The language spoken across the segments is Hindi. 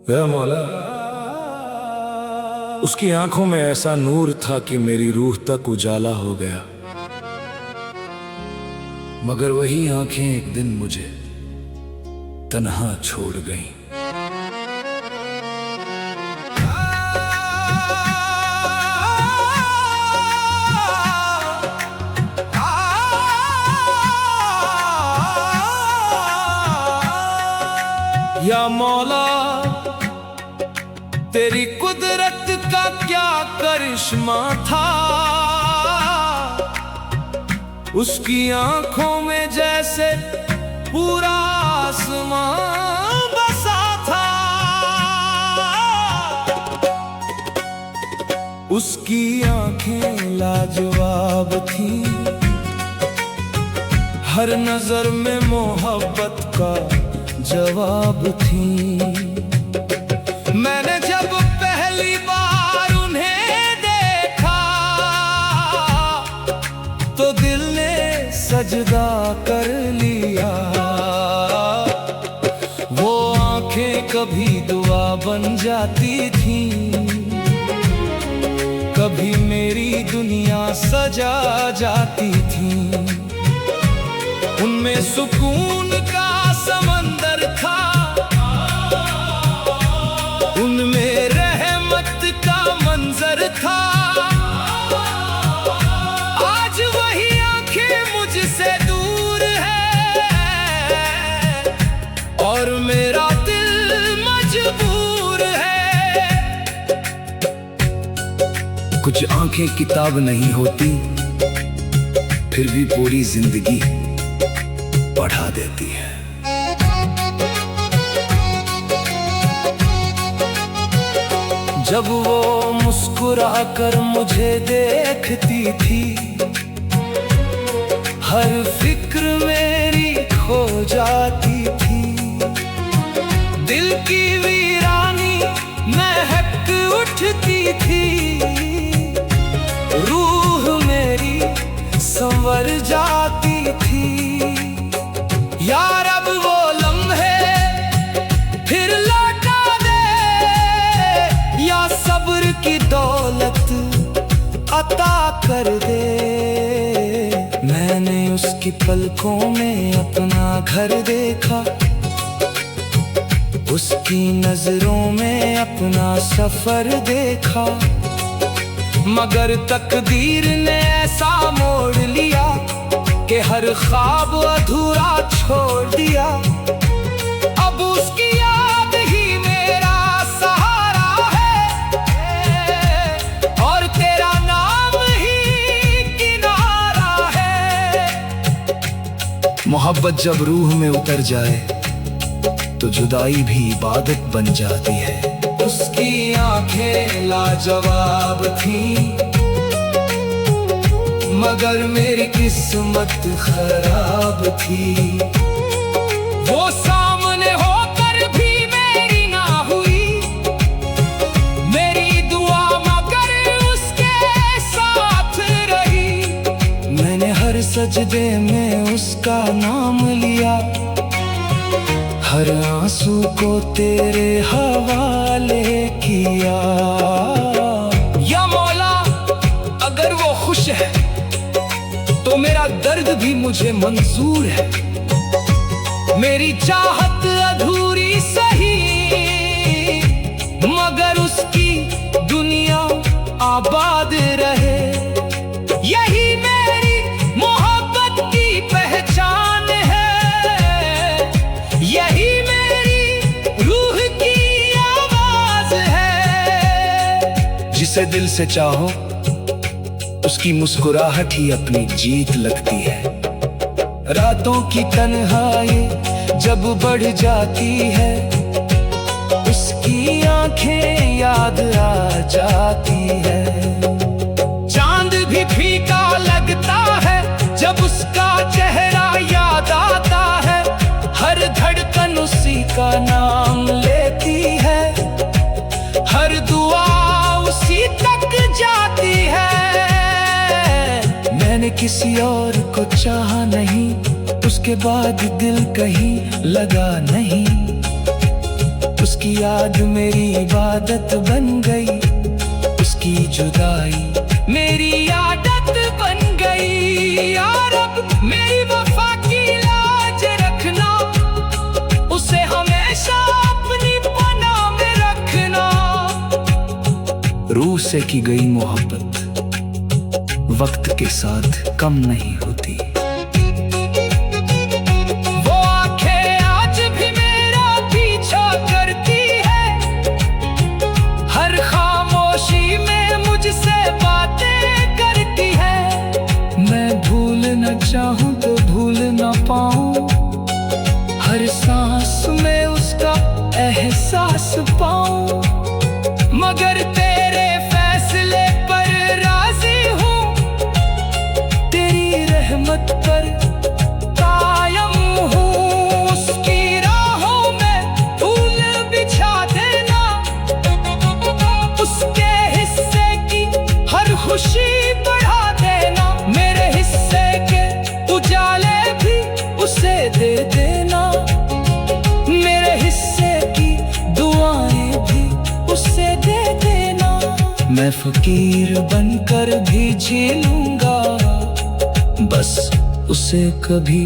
या मौला, उसकी आंखों में ऐसा नूर था कि मेरी रूह तक उजाला हो गया। मगर वही आंखें एक दिन मुझे तन्हा छोड़ गईं। या मौला, तेरी कुदरत का क्या करिश्मा था। उसकी आंखों में जैसे पूरा आसमां बसा था। उसकी आंखें लाजवाब थी, हर नजर में मोहब्बत का जवाब थी। मैंने जब पहली बार उन्हें देखा तो दिल ने सजदा कर लिया। वो आंखें कभी दुआ बन जाती थी, कभी मेरी दुनिया सजा जाती थी। उनमें सुकून का समंदर था, उनमें रहमत का मंजर था। आज वही आंखें मुझसे दूर है और मेरा दिल मजबूर है। कुछ आंखें किताब नहीं होती, फिर भी पूरी जिंदगी पढ़ा देती है। जब वो मुस्कुराकर मुझे देखती थी, हर फिक्र मेरी खो जाती थी। दिल की वीरानी महक उठती थी, रूह मेरी संवर जाती थी। यार अब वो लम्हे फिर लौटा दे, या सब्र की दौलत अता कर दे। मैंने उसकी पलकों में अपना घर देखा, उसकी नजरों में अपना सफर देखा। मगर तकदीर ने ऐसा मोड़ लिया कि हर ख्वाब अधूरा छोड़ दिया। अब उसकी याद ही मेरा सहारा है और तेरा नाम ही किनारा है। मोहब्बत जब रूह में उतर जाए तो जुदाई भी इबादत बन जाती है। उसकी आंखें लाजवाब थी, मगर मेरी किस्मत खराब थी। वो सामने होकर भी मेरी ना हुई, मेरी दुआ मगर उसके साथ रही। मैंने हर सजदे में उसका नाम लिया, हर आंसू को तेरे हवाले किया। या मौला, अगर वो खुश है तो मेरा दर्द भी मुझे मंजूर है। मेरी चाहत अधूरी सही, मगर उसकी दुनिया आबाद रहे। यही मेरी मोहब्बत की पहचान है, यही मेरी रूह की आवाज है। जिसे दिल से चाहो उसकी मुस्कुराहट ही अपनी जीत लगती है। रातों की तन्हाई जब बढ़ जाती है, उसकी आंखें याद आ जाती है। चांद भी फीका लगता है जब उसका चेहरा याद आता है। हर धड़कन उसी का नाम लेती है, हर दुआ उसी तक जाती है। मैंने किसी और को चाहा नहीं, उसके बाद दिल कहीं लगा नहीं। उसकी उसकी याद मेरी इबादत बन गई, उसकी जुदाई मेरी आदत बन गई। यार अब मेरी वफा की लाज रखना, उसे हमेशा अपनी पनाह में रखना। रूह से की गई मोहब्बत वक्त के साथ कम नहीं होती। वो आंखें आज भी मेरा पीछा करती है, हर खामोशी में मुझसे बातें करती है। मैं भूल न चाहूं तो भूल न पाऊं, हर सांस में उसका एहसास पाऊं। मगर तेरे फैसले पर राजी हूँ, तेरी रहमत पर कायम हूँ। उसकी राहों में फूल बिछा देना, उसके हिस्से की हर खुशी बढ़ा देना। मेरे हिस्से के उजाले भी उसे दे देना, मेरे हिस्से की दुआएं भी उसे दे देना। मैं फकीर बनकर भी जी लूंगा, बस उसे कभी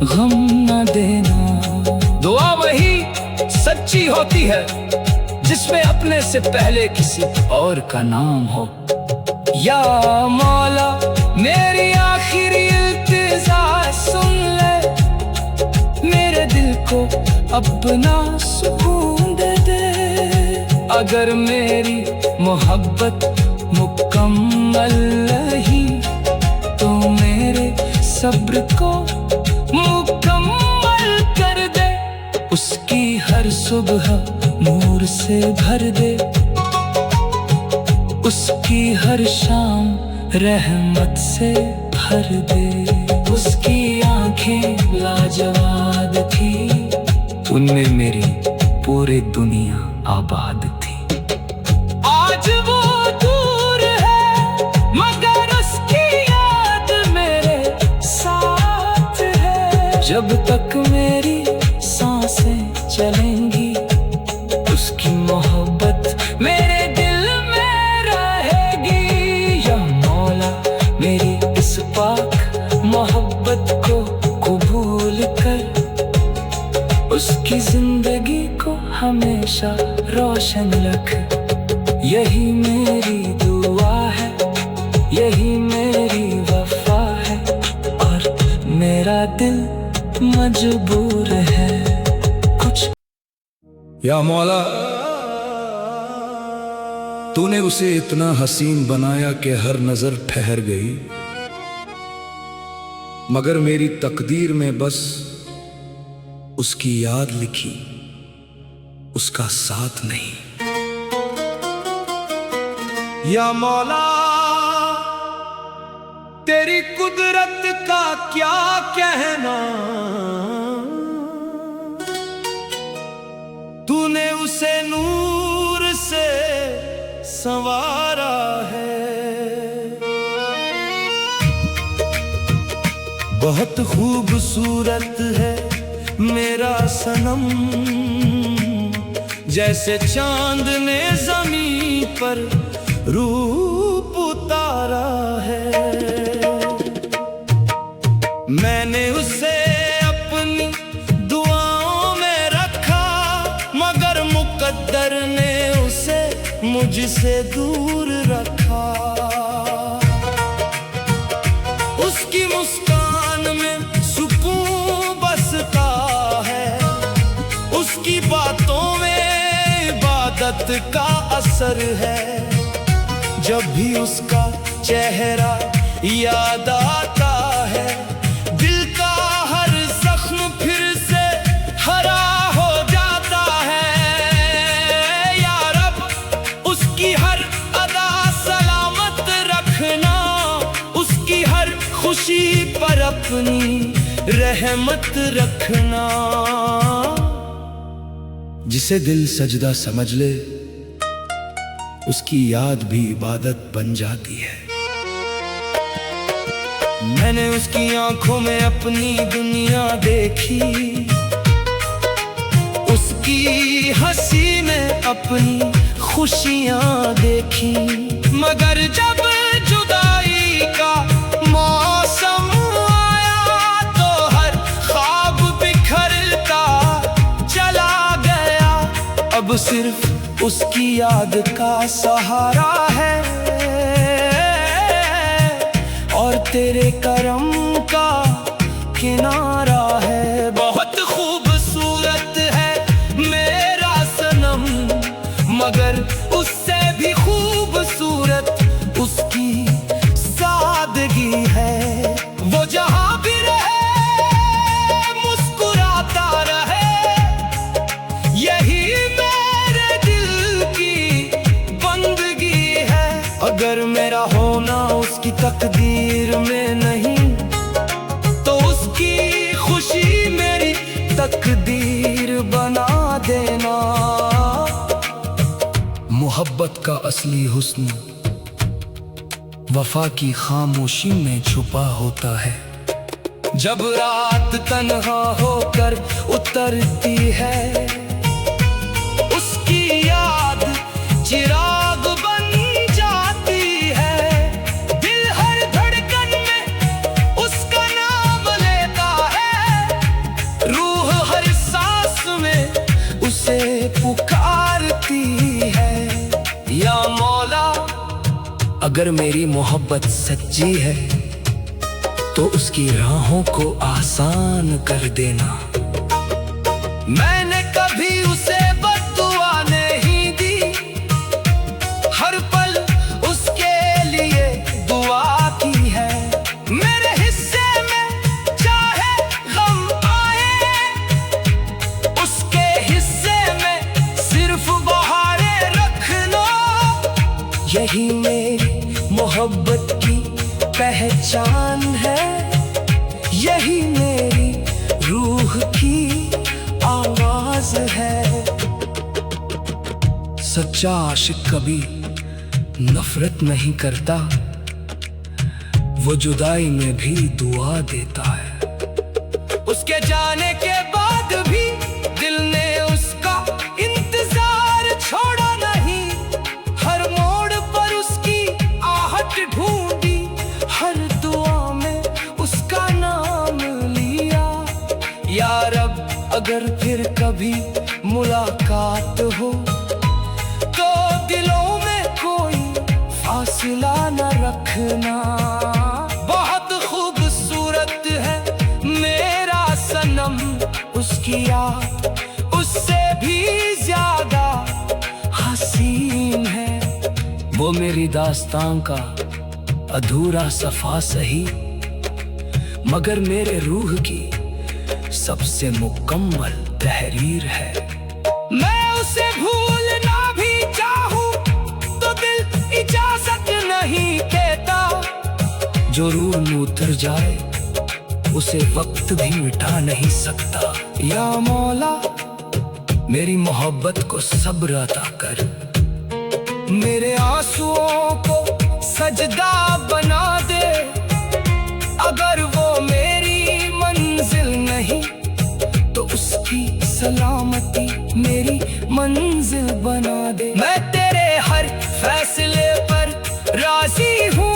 गम न देना। दुआ वही सच्ची होती है जिसमें अपने से पहले किसी और का नाम हो। या मौला मेरी आखिरी इल्तिजा सुन ले, मेरे दिल को अपना सुकून दे दे। अगर मेरी मोहब्बत मुकम्मल नहीं तो मेरे सब्र को मुकम्मल कर दे। उसकी हर सुबह नूर से भर दे, उसकी हर शाम रहमत से भर दे। उसकी आंखें लाजवाब थी, उनमें मेरी पूरी दुनिया आबाद थी। आज वो दूर है मगर उसकी याद मेरे साथ है। जब तक मेरी सांसें चलेंगी, उसकी मोहब्बत मेरे दिल में रहेगी। या मौला मेरी इस पाक मोहब्बत को कबूल कर, उसकी जिंदगी को हमेशा रोशन रख। यही मेरी दुआ है, यही मेरी वफा है, और मेरा दिल मजबूर है कुछ। या मौला तूने उसे इतना हसीन बनाया कि हर नजर ठहर गई, मगर मेरी तकदीर में बस उसकी याद लिखी, उसका साथ नहीं। या मौला तेरी कुदरत का क्या कहना, तूने उसे नूर से संवारा है। बहुत खूबसूरत है मेरा सनम, जैसे चांद ने ज़मीं पर रूप उतारा है। मैंने उसे अपनी दुआओं में रखा, मगर मुकद्दर ने उसे मुझसे दूर रखा। उसकी मुस्कान में सुकून बसता है, उसकी बातों में इबादत का असर है। जब भी उसका चेहरा याद आता है, दिल का हर जख्म फिर से हरा हो जाता है। या रब उसकी हर अदा सलामत रखना, उसकी हर खुशी पर अपनी रहमत रखना। जिसे दिल सजदा समझ ले, उसकी याद भी इबादत बन जाती है। मैंने उसकी आंखों में अपनी दुनिया देखी, उस उसकी हंसी में अपनी खुशियां देखी। मगर जब जुदाई का मौसम आया तो हर ख्वाब बिखरता चला गया। अब सिर्फ उसकी याद का सहारा है और तेरे करम का किनारा है। बहुत खूबसूरत है मेरा सनम, मगर उससे भी खूबसूरत उसकी सादगी है। वो जहां भी रहे मुस्कुराता रहे, यही मेरे दिल की बंदगी है। अगर मेरा होना उसकी तकदीर में नहीं तो उसकी खुशी मेरी तकदीर बना देना। मोहब्बत का असली हुस्न वफा की खामोशी में छुपा होता है। जब रात तन्हा होकर उतरती है, उसकी याद चिराग बन जाती है। दिल हर धड़कन में उसका नाम लेता है, रूह हर सांस में उसे पुकारती है। या मौला, अगर मेरी मोहब्बत सच्ची है तो उसकी राहों को आसान कर देना। मैंने कभी उसे बद्दुआ नहीं दी, हर पल उसके लिए दुआ की है। मेरे हिस्से में चाहे गम आए, उसके हिस्से में सिर्फ बहारें रखना। यही मेरी मोहब्बत की पहचान है, यही मेरी रूह की आवाज है। सच्चा आशिक कभी नफरत नहीं करता, वो जुदाई में भी दुआ देता है। उसके जाने के बाद भी दिल ने उसका इंतजार छोड़ा नहीं। हर मोड़ पर उसकी आहट ढूंढी, हर दुआ में उसका नाम लिया। या रब, अगर फिर कभी मुलाकात हो तो दिलों में कोई फासला न रखना। बहुत खूबसूरत है मेरा सनम, उसकी याद उससे भी ज्यादा हसीन है। वो मेरी दास्तां का अधूरा सफा सही, मगर मेरे रूह की सबसे मुकम्मल तहरीर है। मैं उसे भूलना भी चाहूं तो दिल इजाजत नहीं देता। जो रूह में उतर जाए उसे वक्त भी मिटा नहीं सकता। या मौला, मेरी मोहब्बत को सब्र अता कर, मेरे आंसुओं को सजदा बना दे। अगर वो मेरी मंजिल नहीं तो उसकी सलामती मेरी मंजिल बना दे। मैं तेरे हर फैसले पर राजी हूँ,